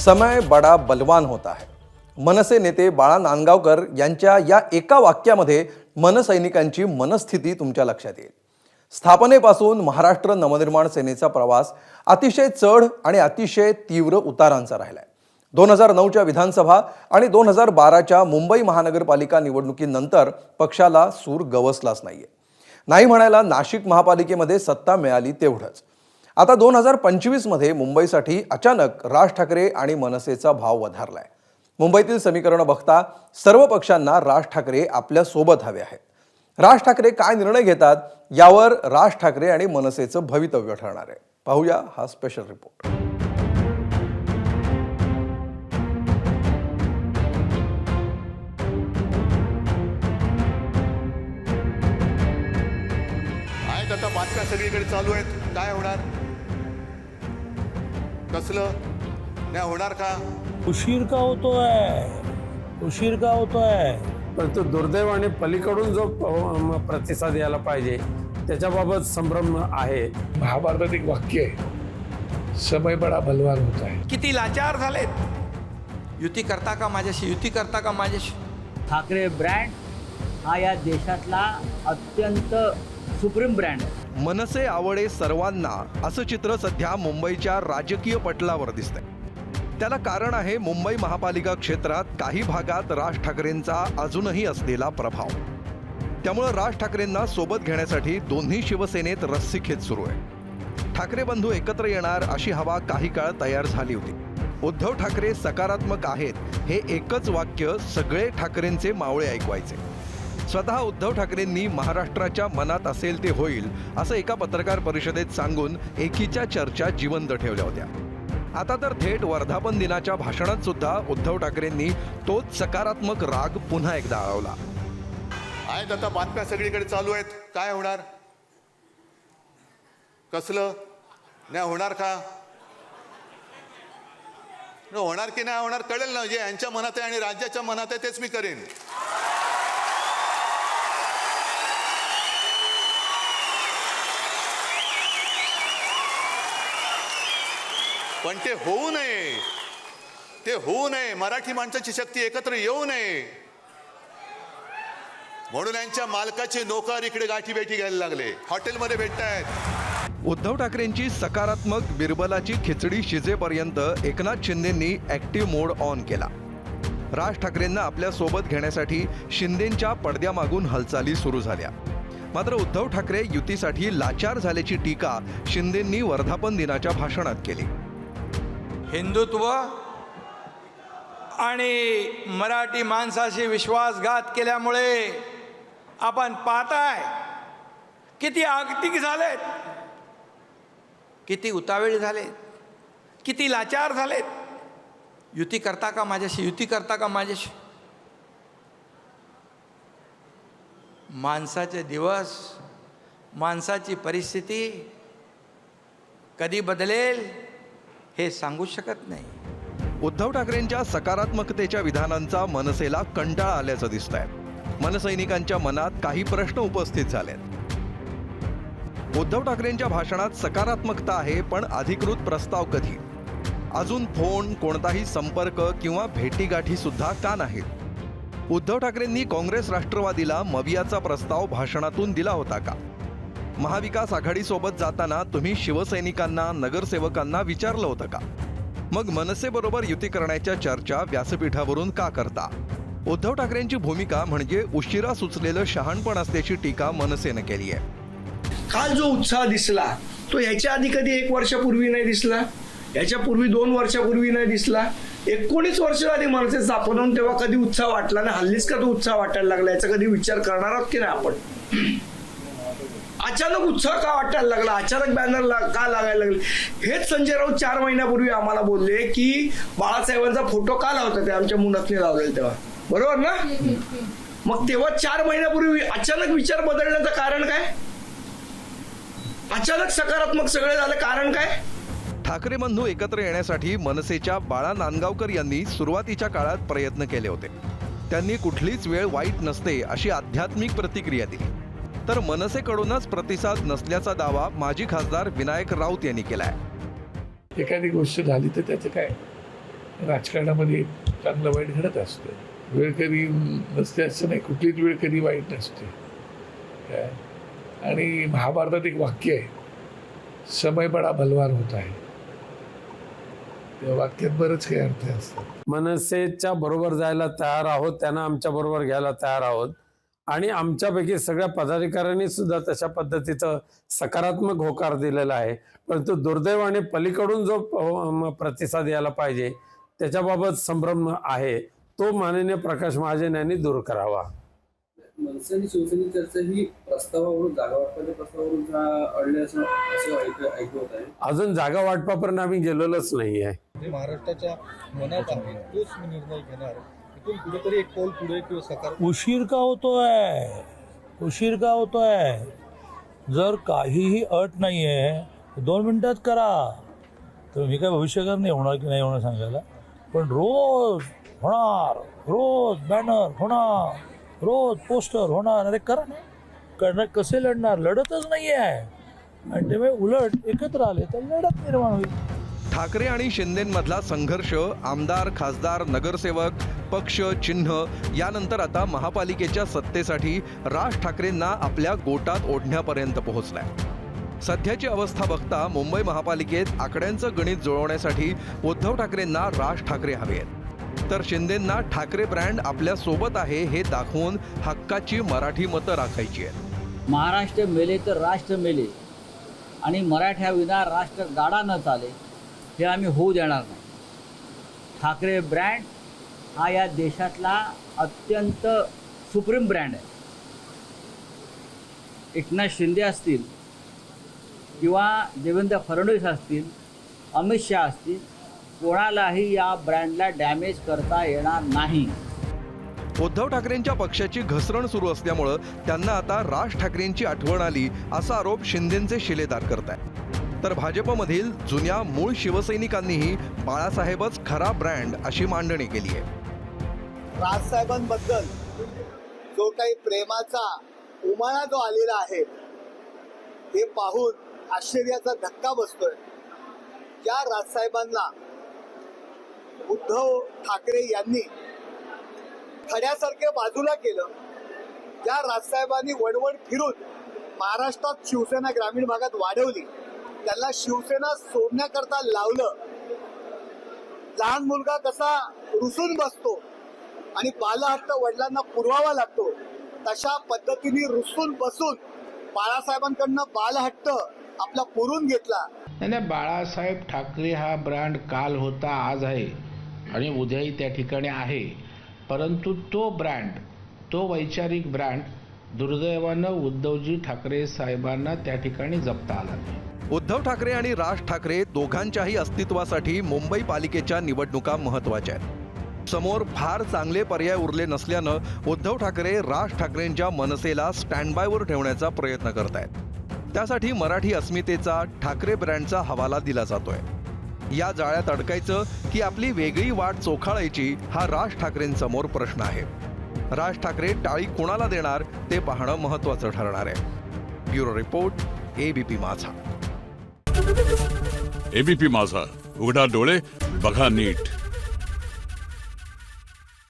समय बड़ा बलवान होता है। मनसे नेते बाळा नांदगावकर यांच्या या एका वाक्यामध्ये मनसैनिकांची मनस्थिती तुमच्या लक्षात येईल। स्थापनेपासून महाराष्ट्र नवनिर्माण सेनेचा प्रवास अतिशय चढ आणि अतिशय तीव्र उतारांचा राहिलाय। 2009च्या विधानसभा आणि 2012च्या मुंबई महानगरपालिका निवडणुकीनंतर पक्षाला सूर गवसलाच नाहीये। नाही म्हणायला नाशिक महापालिकेमध्ये सत्ता मिळाली तेवढंच। आता 2025 मध्ये मुंबईसाठी अचानक राज ठाकरे आणि मनसेचा भाव वधारलाय। मुंबईतील समीकरण बघता सर्व पक्षांना राज ठाकरे आपल्या सोबत हवे आहेत। राज ठाकरे काय निर्णय घेतात यावर राज ठाकरे आणि मनसेचं भवितव्य ठरणार आहे। पाहूया हा स्पेशल रिपोर्ट। आता बातम्या सगळीकडे चालू आहेत। काय होणार, कसलं नाही होणार का? उशीर का होतोय परंतु दुर्दैवाने पलीकडून जो प्रतिसाद यायला पाहिजे त्याच्याबाबत संभ्रम आहे। महाभारतात एक वाक्य आहे, समय बडा बलवान होता है। किती लाचार झालेत। युती करता का माझ्याशी, युती करता का माझ्याशी। ठाकरे ब्रँड हा या देशातला अत्यंत सुप्रीम ब्रँड आहे। मनसे आवडे सर्वांना असं चित्र सध्या मुंबईच्या राजकीय पटलावर दिसतंय। त्याला कारण आहे मुंबई महापालिका क्षेत्रात काही भागात राज ठाकरेंचा अजूनही असलेला प्रभाव। त्यामुळे राज ठाकरेंना सोबत घेण्यासाठी दोन्ही शिवसेनेत रस्सीखेच सुरू आहे। ठाकरे बंधू एकत्र येणार अशी हवा काही काळ तयार झाली होती। उद्धव ठाकरे सकारात्मक आहेत हे एकच वाक्य सगळे ठाकरेंचे मावळे ऐकवायचे। स्वतः उद्धव ठाकरेंनी महाराष्ट्राच्या मनात असेल ते होईल असं एका पत्रकार परिषदेत सांगून एकीच्या चर्चा जिवंत ठेवल्या होत्या। आता तर थेट वर्धापन दिनाच्या भाषणात सुद्धा उद्धव ठाकरेंनी तोच सकारात्मक राग पुन्हा एकदा आळवला। आहेत आता बातम्या सगळीकडे चालू आहेत। काय होणार, कसलं नाही होणार का? होणार की नाही होणार कळेल ना। जे यांच्या मनात आहे आणि राज्याच्या मनात आहे तेच मी करेन। पण ते होऊ नये, मराठी माणसाची शक्ती एकत्र येऊ नये म्हणून यांच्या मालकाचे नोकर इकडे गाठीभेटी घ्यायला लागले, हॉटेलमध्ये भेटतायत। उद्धव ठाकरेंची सकारात्मक बिरबलाची खिचडी शिजेपर्यंत एकनाथ शिंदेंनी ऍक्टिव्ह मोड ऑन केला। राज ठाकरेंना आपल्या सोबत घेण्यासाठी शिंदेंच्या पडद्यामागून हालचाली सुरू झाल्या। मात्र उद्धव ठाकरे युतीसाठी लाचार झाल्याची टीका शिंदेंनी वर्धापन दिनाच्या भाषणात केली। हिंदुत्व आणि मराठी माणसाशी विश्वासघात केल्यामुळे आपण पाहताय किती आगतिक झालेत, किती उतावीळ झालेत, किती लाचार झालेत। युती करता का माझ्याशी, युती करता का माझ्याशी। माणसाचे दिवस, माणसाची परिस्थिती कधी बदलेल हे सांगू शकत नाही। उद्धव ठाकरेंच्या सकारात्मकतेच्या विधानांचा मनसेला कंटाळा आल्याचं दिसतंय। मनसैनिकांच्या मनात काही प्रश्न उपस्थित झालेत। उद्धव ठाकरेंच्या भाषणात सकारात्मकता आहे, पण अधिकृत प्रस्ताव कधी? अजून फोन, कोणताही संपर्क किंवा भेटीगाठी सुद्धा का नाहीत? उद्धव ठाकरेंनी काँग्रेस राष्ट्रवादीला मवियाचा प्रस्ताव भाषणातून दिला होता का? महाविकास आघाडीसोबत जाताना तुम्ही शिवसैनिकांना, नगरसेवकांना विचारलं होतं का? मग मनसेबरोबर युती करण्याच्या चर्चा व्यासपीठावरून का करता? उद्धव ठाकरेंची भूमिका म्हणजे उशिरा सुचलेलं शहाणपण असल्याची टीका मनसेनं केली आहे। काल जो उत्साह दिसला तो याच्या आधी कधी 1 वर्षापूर्वी नाही दिसला, याच्यापूर्वी 2 वर्षापूर्वी नाही दिसला। 19 वर्ष झाली मनसे स्थापन, तेव्हा कधी उत्साह वाटला नाही। हल्लीच का तो उत्साह वाटायला लागला, याचा कधी विचार करणार आहोत की नाही आपण? अचानक उत्साह का वाटायला लागला, अचानक बॅनर का लागायला लागले? हेच संजय राऊत 4 महिन्यापूर्वी आम्हाला बोलले की बाळासाहेबांचा फोटो का लावता, ते आमच्या मुलातने लावलेला तेव्हा, बरोबर ना? मग तेव्हा 4 महिन्यापूर्वी अचानक विचार बदलण्याचं कारण काय? अचानक सकारात्मक सगळे झालं, कारण काय? ठाकरे बंधू एकत्र येण्यासाठी मनसेच्या बाळा नांदगावकर यांनी सुरुवातीच्या काळात प्रयत्न केले होते। त्यांनी कुठलीच वेळ वाईट नसते अशी आध्यात्मिक प्रतिक्रिया दिली। तर मनसेकडूनच प्रतिसाद नसल्याचा दावा माजी खासदार विनायक राऊत यांनी केलाय। एखादी गोष्ट झाली तर त्याचं काय, राजकारणामध्ये चांगलं वाईट घडत असतं. वेळ कधी नसते असं नाही, कुठलीच वेळ कधी वाईट नसते. काय? आणि महाभारतात एक वाक्य आहे, समय बडा बलवान होता है. त्या वाक्यात बरंच काही अर्थ असतात. मनसेच्या बरोबर जायला तयार आहोत, त्यांना आमच्या बरोबर घ्यायला तयार आहोत आणि आमच्यापैकी सगळ्या पदाधिकाऱ्यांनी सुद्धा तशा पद्धतीचं सकारात्मक होकार दिलेला आहे. परंतु दुर्दैवाने पलीकडून जो प्रतिसाद यायला पाहिजे त्याच्याबाबत संभ्रम आहे, तो माननीय प्रकाश महाजन यांनी दूर करावा. मनसे आणि शिवसेनेची चर्चा ही प्रस्तावावरून, जागा वाटपाच्या प्रस्तावावरून अडले असं ऐकू होत आहे. अजून जागा वाटपापर्यंत आम्ही गेलेलोच नाही आहे. जे महाराष्ट्राच्या मनात आहे तोच मी निर्णय घेणार. इथून कुठेतरी एक पाऊल पुढे किंवा सकारात्मक. उशीर का होतोय? जर काहीही अट नाही आहे 2 मिनिटात करा. तर मी काय भविष्यकार नाही, होणार की नाही होणार सांगायला, पण रोज होणार, रोज बॅनर होणार, रोज पोस्टर होणार. अरे करा ना, करणार. कसे लढणार? लढतच नाही आहे. आणि त्यामुळे उलट एकत्र आले तर लढत निर्माण होईल. ठाकरे आणि शिंदेंमधला संघर्ष आमदार, खासदार, नगरसेवक, पक्ष, चिन्ह यानंतर आता महापालिकेच्या सत्तेसाठी राज ठाकरेंना आपल्या गोटात ओढण्यापर्यंत पोहोचलाय. सध्याची अवस्था बघता मुंबई महापालिकेत आकड्यांचं गणित जुळवण्यासाठी उद्धव ठाकरेंना राज ठाकरे हवे आहेत, तर शिंदेंना ठाकरे ब्रँड आपल्या सोबत आहे हे दाखवून हक्काची मराठी मतं राखायची आहेत. महाराष्ट्र मेले तर राष्ट्र मेले आणि मराठ्याविना राष्ट्र गाडा न चाले हे आम्ही होऊ देणार नाही. ठाकरे ब्रँड हा या देशातला अत्यंत सुप्रीम ब्रँड आहे. एकनाथ शिंदे असतील किंवा देवेंद्र फडणवीस असतील, अमित शहा असतील, कोणालाही या ब्रँडला डॅमेज करता येणार नाही. उद्धव ठाकरेंच्या पक्षाची घसरण सुरू असल्यामुळं त्यांना आता राज ठाकरेंची आठवण आली असा आरोप शिंदेंचे शिलेदार करतायत. तर भाजपमधील जुन्या मूळ शिवसैनिकांनीही बाळासाहेबच खरा ब्रँड अशी मांडणी केली आहे. राजसाहेबांबद्दल जो काही प्रेमाचा उमाळा जो आलेला आहे हे पाहून आश्चर्याचा धक्का बसतोय. ज्या राजसाहेबांना उद्धव ठाकरे यांनी खड्यासारखे बाजूला केलं, ज्या राजसाहेबांनी वणवण फिरून महाराष्ट्रात शिवसेना ग्रामीण भागात वाढवली, त्यांना शिवसेना सोडण्याकरता लावलं. लहान मुलगा कसा रुसून बसतो आणि बालहट्ट वडिलांना पुरवावा लागतो, तशा पद्धतीने रुसून बसून बाळासाहेबांकडनं बालहट्ट आपला पुरून घेतला. नाही, बाळासाहेब ठाकरे हा ब्रँड काल होता, आज आहे आणि उद्याही त्या ठिकाणी आहे. परंतु तो ब्रँड, तो वैचारिक ब्रँड दुर्दैवानं उद्धवजी ठाकरे साहेबांना त्या ठिकाणी जपता आला नाही. उद्धव ठाकरे आणि राज ठाकरे दोघांच्याही अस्तित्वासाठी मुंबई पालिकेच्या निवडणुका महत्त्वाच्या आहेत. समोर फार चांगले पर्याय उरले नसल्यानं उद्धव ठाकरे राज ठाकरेंच्या मनसेला स्टँड बायवर ठेवण्याचा प्रयत्न करतायत. त्यासाठी मराठी अस्मितेचा, ठाकरे ब्रँडचा हवाला दिला जातोय. या जाळ्यात अडकायचं की आपली वेगळी वाट चोखाळायची हा राज ठाकरेंसमोर प्रश्न आहे. राज ठाकरे टाळी कोणाला देणार ते पाहणं महत्त्वाचं ठरणार आहे. ब्युरो रिपोर्ट, एबीपी माझा. एबीपी माझा, उघडा डोळे बघा नीट.